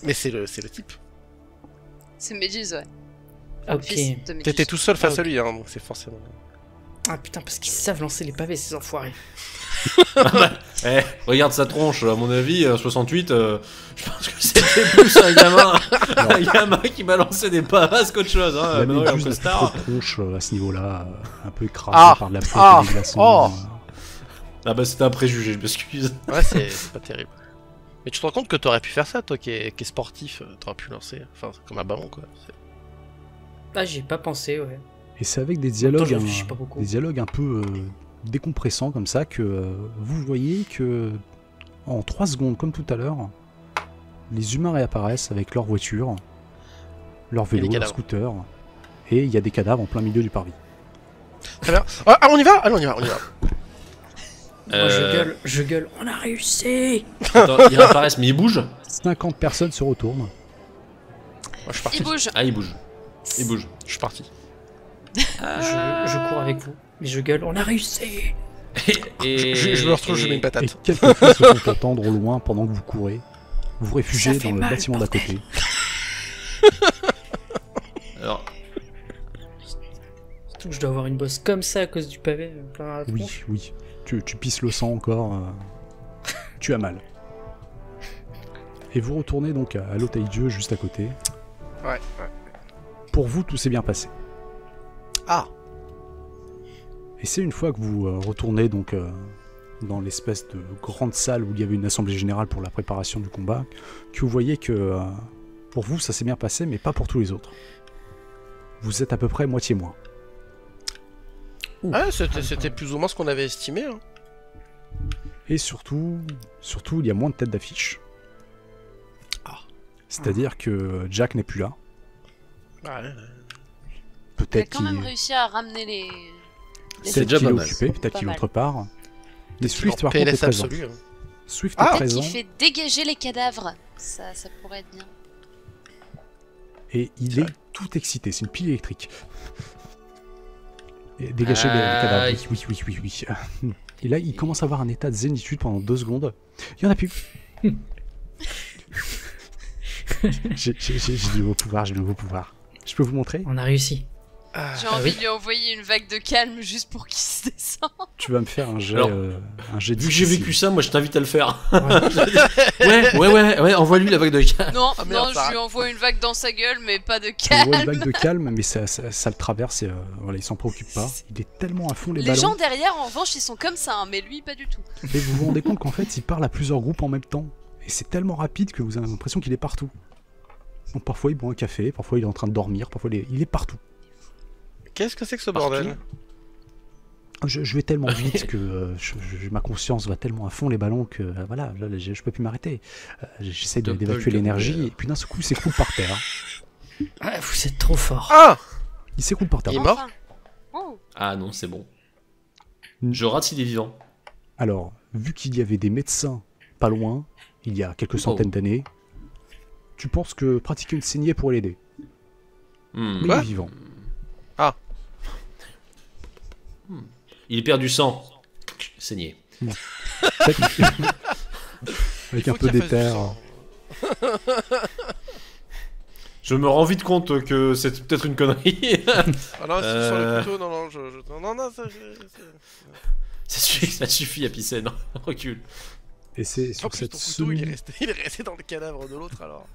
Mais c'est le type. C'est Méduse, ouais. Ah, ok. Fils de Méduse. T'étais tout seul face Ah, à lui, hein, donc c'est forcément. Ah putain, parce qu'ils savent lancer les pavés, ces enfoirés. Eh, regarde sa tronche, à mon avis, 68, je pense que c'était plus un gamin qui balançait des pavasses qu'autre chose. Il Hein. avait Maintenant, il est en juste la costard. petite tronche à ce niveau-là, un peu écrasée Ah. par de la flotte et des glaçons. Oh. Ah bah c'était un préjugé, je m'excuse. Ouais, c'est pas terrible. Mais tu te rends compte que t'aurais pu faire ça, toi qui est sportif, t'aurais pu lancer, enfin, comme un ballon, quoi. Ah, j'y ai pas pensé, ouais. Et c'est avec des Attends, dialogues, je réfléchis pas beaucoup. des dialogues un peu décompressants comme ça que vous voyez que en 3 secondes, comme tout à l'heure, les humains réapparaissent avec leur voiture, leur Et des vélo, leur cadavres. scooter, et il y a des cadavres en plein milieu du parvis. Très bien. Ah, on y va. Allez, on y va. Moi, je gueule, on a réussi. Attends, ils réapparaissent, mais ils bougent. 50 personnes se retournent. Moi, je suis parti. Il bouge. Ah, ils bougent. Ils bougent. Je suis parti. Je cours avec vous, mais je gueule, on a réussi. Je me retrouve, je mets une Et patate. quelques feux se font entendre au loin pendant que vous courez. Vous vous réfugiez Ça fait dans le mal, bâtiment d'à côté. Alors, Surtout que je dois avoir une bosse comme ça à cause du pavé plein à la Oui, tronche. oui. Tu pisses le sang encore. Tu as mal. Et vous retournez donc à l'hôtel Dieu juste à côté. Ouais. Pour vous, tout s'est bien passé. Ah. Et c'est une fois que vous retournez donc dans l'espèce de grande salle où il y avait une assemblée générale pour la préparation du combat, que vous voyez que pour vous ça s'est bien passé, mais pas pour tous les autres. Vous êtes à peu près moitié moins. Ouais, c'était plus ou moins ce qu'on avait estimé. Hein. Et surtout, il y a moins de têtes d'affiche. Ah. C'est-à-dire que Jack n'est plus là. Ouais. Il a Peut-être quand même qu'il réussi à ramener les C'est peut-être déjà qu'il est pas mal. occupé, peut-être Pas qu'il est mal. autre part. Mais Swift par contre PLS est présent. absolu. Hein. Swift Ah. est Peut-être présent qu'il fait dégager les cadavres. Ça pourrait être bien. et il est tout excité. C'est une pile électrique. Et dégager les cadavres. Aïe. Oui. Et là, il commence à avoir un état de zénitude pendant 2 secondes. Il y en a plus. J'ai de nouveaux pouvoirs, Je peux vous montrer? On a réussi. Ah. J'ai envie oui. de lui envoyer une vague de calme juste pour qu'il se descende. Tu vas me faire un jet, Alors, un jet vu que j'ai difficile. vécu ça, moi je t'invite à le faire. ouais, envoie-lui la vague de calme. Non, Ah, merde, non, ça je lui envoie une vague dans sa gueule, mais pas de Tu envoies une calme. vague de calme, mais ça le traverse et voilà, il s'en préoccupe pas. Il est tellement à fond les Les ballons. gens derrière, en revanche, ils sont comme ça, hein, mais lui, pas du tout. Et vous vous rendez compte qu'en fait, il parle à plusieurs groupes en même temps. Et c'est tellement rapide que vous avez l'impression qu'il est partout. Donc parfois il boit un café, parfois il est en train de dormir, parfois il est partout. Qu'est-ce que c'est que ce Partout. bordel? Je vais tellement vite que ma conscience va tellement à fond les ballons que voilà, là, je peux plus m'arrêter. J'essaie d'évacuer l'énergie et puis d'un seul coup il s'écroule par terre. Ah, vous êtes trop fort. Ah. Il s'écroule par terre. Il est mort? Enfin. Oh. Ah non, c'est bon. Je rate s'il est vivant. Alors, vu qu'il y avait des médecins pas loin, il y a quelques centaines d'années, tu penses que pratiquer une saignée pourrait l'aider. Hmm. Mais Quoi il est vivant. Il perd du sang. Saigné. Peut-être avec Il un faut peu qu'il fasse du d'éther. sang. Je me rends vite compte que c'est peut-être une connerie. Ah non, c'est sur le couteau, non, Ça suffit à pisser, non, recule. Et c'est En sur plus, cette ton couteau, il semi... est resté dans le cadavre de l'autre, alors.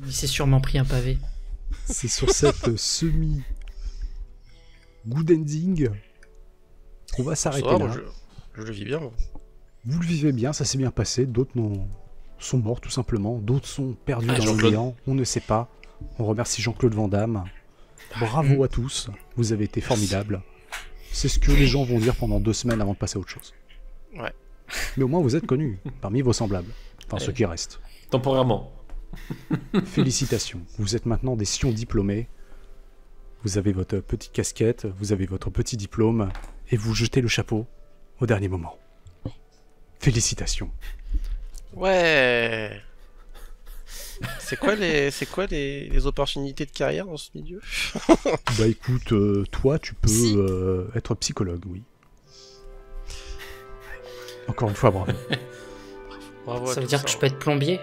Il s'est sûrement pris un pavé. C'est sur cette semi good ending qu'on va Ça s'arrêter va, là. moi, je le vis bien, moi. Vous le vivez bien, ça s'est bien passé. D'autres sont morts tout simplement. D'autres sont perdus dans le Jean-Claude. néant. On ne sait pas. On remercie Jean-Claude Van Damme. Bravo à tous. Vous avez été formidables. C'est ce que les gens vont dire pendant 2 semaines avant de passer à autre chose. Ouais. Mais au moins vous êtes connus parmi vos semblables. Enfin Ouais. ceux qui restent. Temporairement. Félicitations. Vous êtes maintenant des sions diplômés. Vous avez votre petite casquette, vous avez votre petit diplôme, et vous jetez le chapeau au dernier moment. Félicitations. Ouais. C'est quoi les opportunités de carrière dans ce milieu? Bah écoute, toi tu peux Si. être psychologue, oui. Encore une fois, bravo. Bravo à Ça veut tous, dire que hein. je peux être plombier?